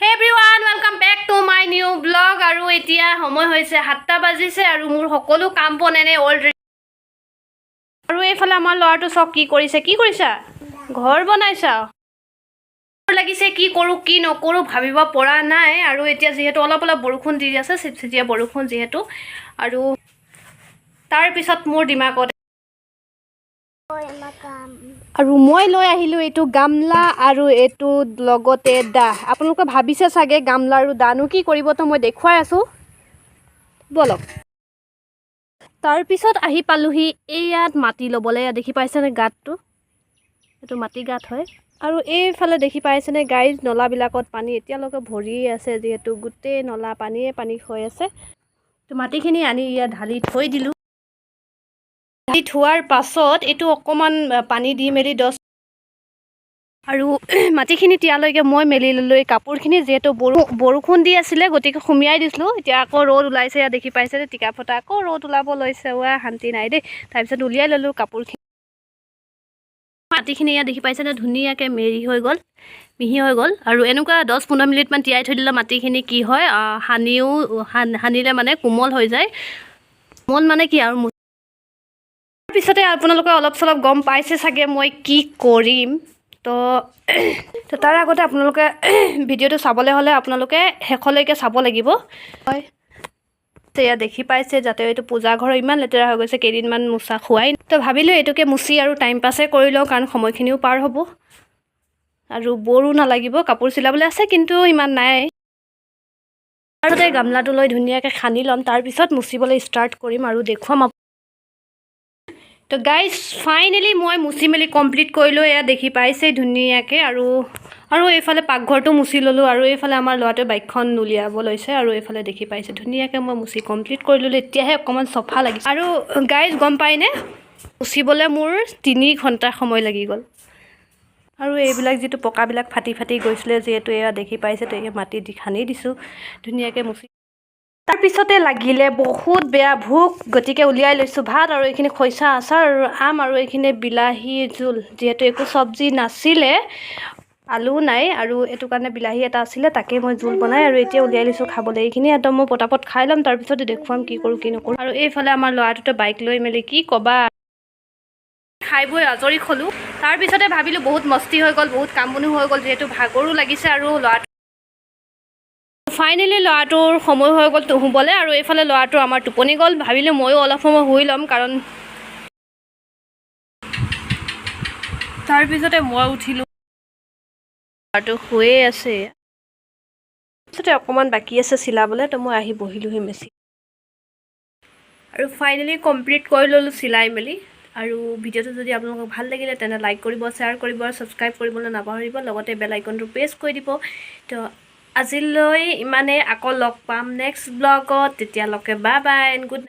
Hey everyone, welcome back to my new vlog. আৰু এতিয়া সময় হৈছে 7টা বাজিছে আৰু মোৰ সকলো কাম বনেনে অলৰেডি। আৰু এইফালে আমাৰ লৰাটো সব কি কৰিছা ঘৰ বনাইছা লাগিছে কি কৰো কি নকৰো ভাবিব পৰা নাই আৰু এতিয়া যেহেতু অলপ বৰষুণ দি আছে চিপচিপিয়া বৰষুণ যেহেতু আৰু তাৰ পিছত মোৰ দিমাগত আৰু মই লৈ আহিলো এটো গামলা আৰু এটো লগতে দা আপোনালোকে ভাবিছে সাগে গামলা আৰু দানু কি কৰিব তো মই দেখুৱাই আছো বলক তাৰ পিছত আহি পালোহি ইয়াত মাটি লবলে দেখি পাইছেনে গাতটো এটো মাটি গাত হয় আৰু এইফালে দেখি পাইছেনে গাইজ নলা বিলাকত পানী এতিয়ালৈকে ভৰি আছে যেহেতু গুটে নলা পানী হৈ আছে তো মাটিখিনি আনি ইয়া ঢালি থৈ দিলো ধোৱাৰ পাছত এটো অকমান পানী দি মেলি 10 আৰু মাটিখিনি তিয়ালৈকে মই মেলি লৈ কাপোৰখিনি যেহেতু বৰষুণ দি আছিলে গতিকে সুমিয়াই দিছিলো এতিয়া আকৌ ৰ'দ ওলাইছে দেখি পাইছে টিকা ফটা আকৌ ৰ'দ ওলাব লৈছে ওয়া শান্তি নাই দে তাৰ পিছত উলিয়াই ললো কাপোৰখিনি মাটিখিনি দেখি পাইছে ধুনীয়াকে মেৰি হৈ গল মিহি হৈ গল আৰু এনেকুৱা 10-15 মিনিট মান তিয়াই থৈ দিলে মাটিখিনি কি হয় হানিলে মানে কোমল হৈ যায় মন মানে কি আৰু পিছতে আপোনালোকে অলপ চলপ গম পাইছে সাগে মই কি কৰিম তো তাৰ আগতে আপোনালোকে ভিডিওটো চাবলৈ হলে আপোনালোকে হেখলৈকে চাব লাগিব হয় তেয়া দেখি পাইছে যাতে এটো পূজা ঘৰ ইমান লেতেৰা হৈ গৈছে কেইদিনমান মুছা খুৱাই তো ভাবিলো এটোকে মুছি আৰু টাইম পাছে কৰি লও কাৰণ সময়খিনিও পাৰ হ'ব আৰু বৰু নালাগিব কাপোৰ চিলাবলৈ আছে কিন্তু ইমান নাই তাৰতে গামলাটো লৈ ধুনীয়াকে খানি লম তাৰ পিছত মুছিবলৈ ষ্টাৰ্ট কৰিম আৰু দেখুৱাম তো গাইজ ফাইনালি মই মুছি মেলি কমপ্লিট কৰিলো এয়া দেখি পাইছে ধুনীয়াকে আৰু এইফালে পাকঘৰটো মুছি ললো আৰু এইফালে আমাৰ লৰাটো বাইকখন নুলিয়াব লৈছে আৰু এইফালে দেখি পাইছে ধুনীয়াকে মই মুছি কমপ্লিট কৰি ললো এতিয়াহে অকমান সফা লাগিছে আৰু গাইজ গম পাইনে মুছিবলৈ মোৰ 3 ঘণ্টা সময় লাগি গল আৰু এইবিলাক যেটো পকাবিলাক ফাটি গৈছিলে যেহেতু এয়া দেখি পাইছে তো এই মাটি দি খানি দিছো ধুনীয়াকে মুছি তাৰ পিছতে লাগিলে বহুত বেয়া ভুক গতিকে উলিয়াই লৈছো ভাত আৰু এইখিনি খৈছা আচাৰ আৰু আম আৰু এইখিনি বিলাহী জুল যেহেতু একো সবজি নাছিলে আলু নাই আৰু এটো কাৰণে বিলাহী এটা আছিল তাকে মই জুল বনাই আৰু এতিয়া উলিয়াই লৈছো খাবলৈ এইখিনি একদম মই পটাপট খাই লম তাৰ পিছতে দেখুৱাম কি কৰো কি নকৰো আৰু এইফালে আমাৰ লৰাটোতে বাইক লৈ মেলি কি কবা খাই বৈ আজৰি খলো তাৰ পিছতে ভাবিলো বহুত মস্তি হৈ গল বহুত কামবনি হৈ গল যেহেতু ভাগৰো লাগিছে আৰু লৰাটো ফাইনালি লৰাটোৰ সময় হৈ গল শুবলে আৰু এইফালে লৰাটো আমাৰ টোপনি গল ভাবিলো ময়ো অলপ সময় শুই লম কাৰণ তাৰ পিছতে মই উঠিলো লৰাটো শুয়ে আছে পিছতে অকমান বাকি আছে চিলাবলে তো মই আহি বহিলোহি মেছি আৰু ফাইনালি কমপ্লিট কৰি ললো চিলাই মেলি আৰু ভিডিওটো যদি আপোনালোকক ভাল লাগিলে তেনে লাইক কৰিব শেয়াৰ কৰিব আৰু সাবস্ক্ৰাইব কৰিবলৈ নাপাহৰিব লগতে বেল আইকনটো প্ৰেছ কৰি দিব তো আজিলৈ ইমানে আকৌ লগ পাম নেক্সট ব্লগত তেতিয়ালৈকে বাই বাই এণ্ড গুড